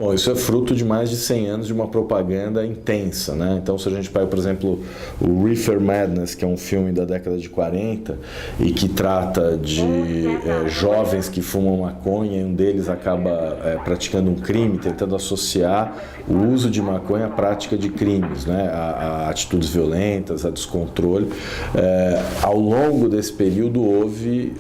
Bom, isso é fruto de mais de 100 anos de uma propaganda intensa, né? Então, se a gente pega, por exemplo, o Reefer Madness, que é um filme da década de 40 e que trata de jovens que fumam maconha e um deles acaba praticando um crime, tentando associar o uso de maconha à prática de crimes, né? A atitudes violentas, a descontrole. Ao longo desse período houve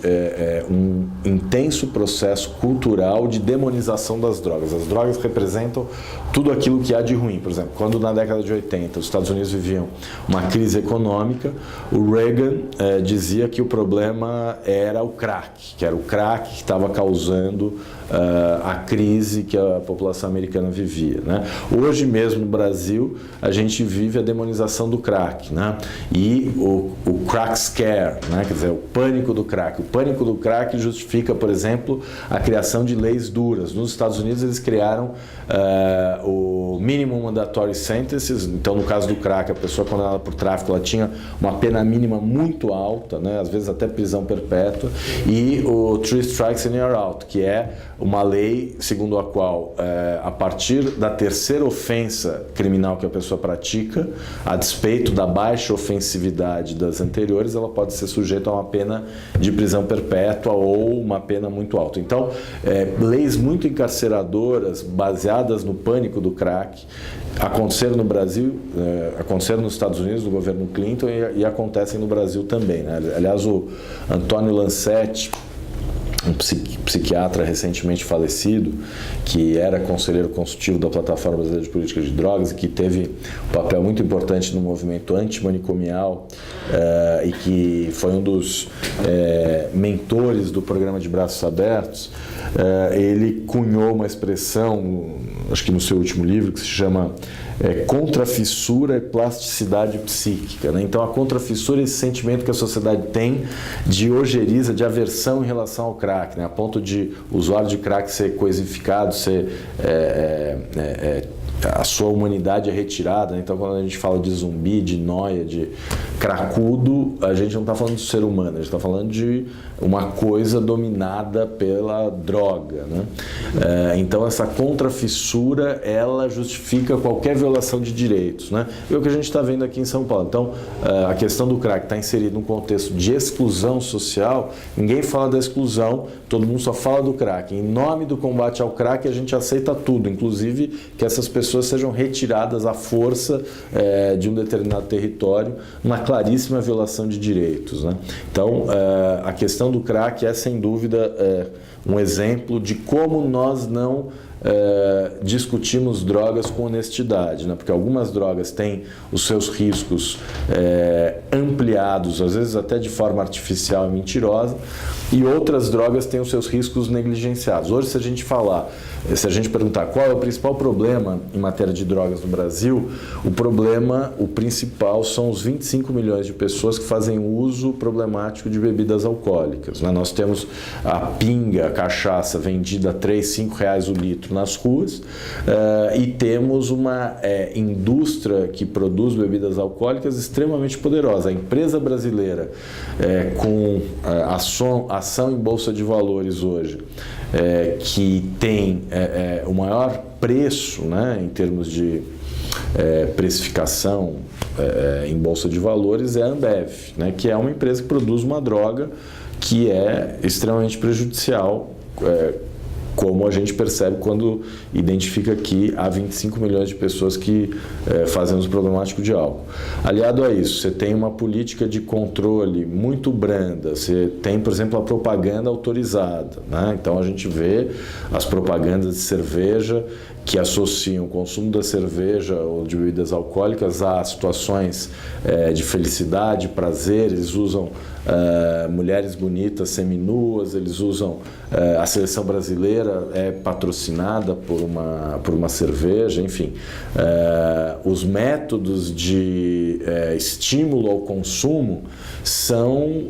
um intenso processo cultural de demonização das drogas. As drogas representam tudo aquilo que há de ruim. Por exemplo, quando na década de 80 os Estados Unidos viviam uma crise econômica, o Reagan dizia que o problema era o crack, que era o crack que estava causando a crise que a população americana vivia, né? Hoje mesmo no Brasil a gente vive a demonização do crack, né? E o crack scare, né? Quer dizer, o pânico do crack. O pânico do crack justifica, por exemplo, a criação de leis duras. Nos Estados Unidos eles criaram o Minimum Mandatory Sentences. Então, no caso do crack, a pessoa condenada por tráfico ela tinha uma pena mínima muito alta, né? Às vezes até prisão perpétua, e o Three Strikes and You're Out, que é uma lei segundo a qual, a partir da terceira ofensa criminal que a pessoa pratica, a despeito da baixa ofensividade das anteriores, ela pode ser sujeita a uma pena de prisão perpétua ou uma pena muito alta. Então, leis muito encarceradoras, baseadas no pânico do crack, aconteceram no Brasil, aconteceram nos Estados Unidos, no governo Clinton, e acontecem no Brasil também, né? Aliás, o Antônio Lancetti, um psiquiatra recentemente falecido, que era conselheiro consultivo da Plataforma Brasileira de Política de Drogas e que teve um papel muito importante no movimento antimanicomial e que foi um dos mentores do programa de Braços Abertos, ele cunhou uma expressão, acho que no seu último livro, que se chama contrafissura e plasticidade psíquica, né? Então, a contrafissura é esse sentimento que a sociedade tem de ojeriza, de aversão em relação ao crack, né? A ponto de o usuário de crack ser coisificado, ser a sua humanidade é retirada, né? Então, quando a gente fala de zumbi, de nóia, de cracudo, a gente não está falando de ser humano, a gente está falando de uma coisa dominada pela droga, né? Então, essa contrafissura, ela justifica qualquer violação de direitos, né? E é o que a gente está vendo aqui em São Paulo. Então, a questão do crack está inserida num contexto de exclusão social. Ninguém fala da exclusão, todo mundo só fala do crack. Em nome do combate ao crack, a gente aceita tudo, inclusive que essas pessoas sejam retiradas à força de um determinado território, uma claríssima violação de direitos, né? Então, a questão do crack é, sem dúvida, um exemplo de como nós não discutimos drogas com honestidade, né? Porque algumas drogas têm os seus riscos ampliados, às vezes até de forma artificial e mentirosa, e outras drogas têm os seus riscos negligenciados. Hoje, se a gente perguntar qual é o principal problema em matéria de drogas no Brasil, o principal são os 25 milhões de pessoas que fazem uso problemático de bebidas alcoólicas, né? Nós temos a pinga, a cachaça vendida a R$3, R$5 o litro nas ruas, e temos uma indústria que produz bebidas alcoólicas extremamente poderosa. A empresa brasileira, com ação em bolsa de valores hoje, que tem o maior preço, né, em termos de precificação em bolsa de valores, é a Ambev, né, que é uma empresa que produz uma droga que é extremamente prejudicial, como a gente percebe quando identifica que há 25 milhões de pessoas que fazem uso problemático de álcool. Aliado a isso, você tem uma política de controle muito branda, você tem, por exemplo, a propaganda autorizada, né? Então a gente vê as propagandas de cerveja que associam o consumo da cerveja ou de bebidas alcoólicas a situações de felicidade, prazer. Eles usam mulheres bonitas seminuas, eles usam a seleção brasileira é patrocinada por uma cerveja, enfim. Os métodos de estímulo ao consumo são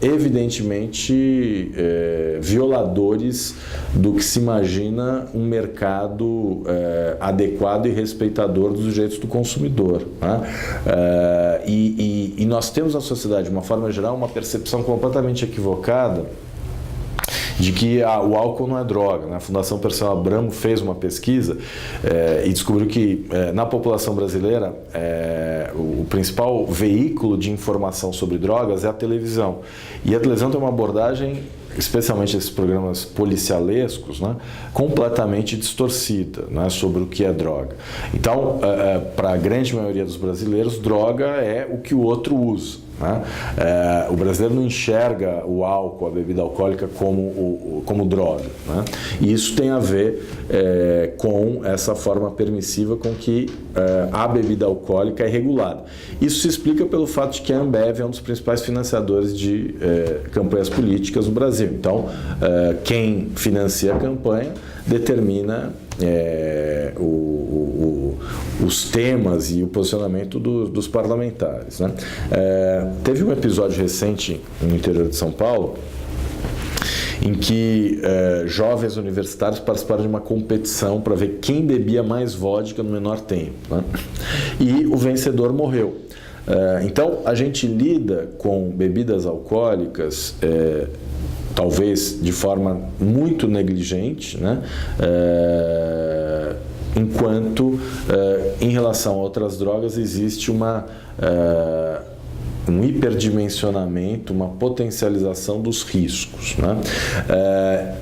evidentemente violadores do que se imagina um mercado adequado e respeitador dos direitos do consumidor, né? E nós temos na sociedade, de uma forma geral, uma percepção completamente equivocada de que o álcool não é droga, né? A Fundação Perseu Abramo fez uma pesquisa e descobriu que na população brasileira o principal veículo de informação sobre drogas é a televisão. E a televisão tem uma abordagem, especialmente esses programas policialescos, né, completamente distorcida, né, sobre o que é droga. Então, para a grande maioria dos brasileiros, droga é o que o outro usa. Né? O brasileiro não enxerga o álcool, a bebida alcoólica, como droga. Né? E isso tem a ver com essa forma permissiva com que a bebida alcoólica é regulada. Isso se explica pelo fato de que a Ambev é um dos principais financiadores de campanhas políticas no Brasil. Então, quem financia a campanha determina os temas e o posicionamento dos parlamentares. Né? Teve um episódio recente no interior de São Paulo em que jovens universitários participaram de uma competição para ver quem bebia mais vodka no menor tempo. Né? E o vencedor morreu. Então, a gente lida com bebidas alcoólicas talvez de forma muito negligente, né? Enquanto em relação a outras drogas existe um hiperdimensionamento, uma potencialização dos riscos. Né?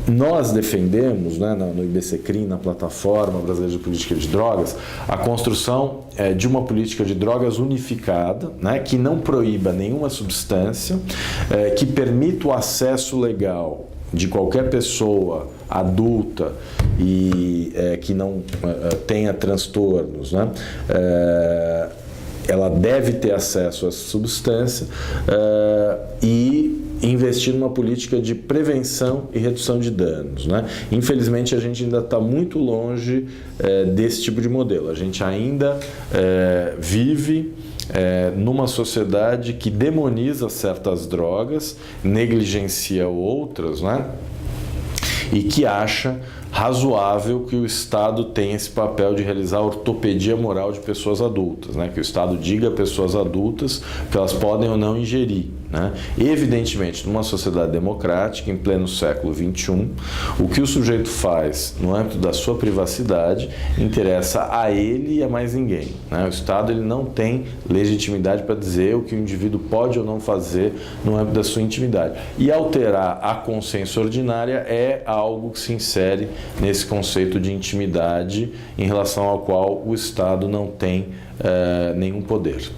Nós defendemos, né, no IBCCRIM, na Plataforma Brasileira de Política de Drogas, a construção de uma política de drogas unificada, né, que não proíba nenhuma substância, que permita o acesso legal de qualquer pessoa adulta e que não tenha transtornos, né? Ela deve ter acesso a essa substância e investir numa política de prevenção e redução de danos. Né? Infelizmente, a gente ainda está muito longe desse tipo de modelo. A gente ainda vive numa sociedade que demoniza certas drogas, negligencia outras, né? E que acha razoável que o Estado tenha esse papel de realizar a ortopedia moral de pessoas adultas, né? Que o Estado diga a pessoas adultas que elas podem ou não ingerir. Né? Evidentemente, numa sociedade democrática, em pleno século XXI, o que o sujeito faz no âmbito da sua privacidade interessa a ele e a mais ninguém. Né? O Estado ele não tem legitimidade para dizer o que o indivíduo pode ou não fazer no âmbito da sua intimidade. E alterar a consciência ordinária é algo que se insere nesse conceito de intimidade em relação ao qual o Estado não tem nenhum poder.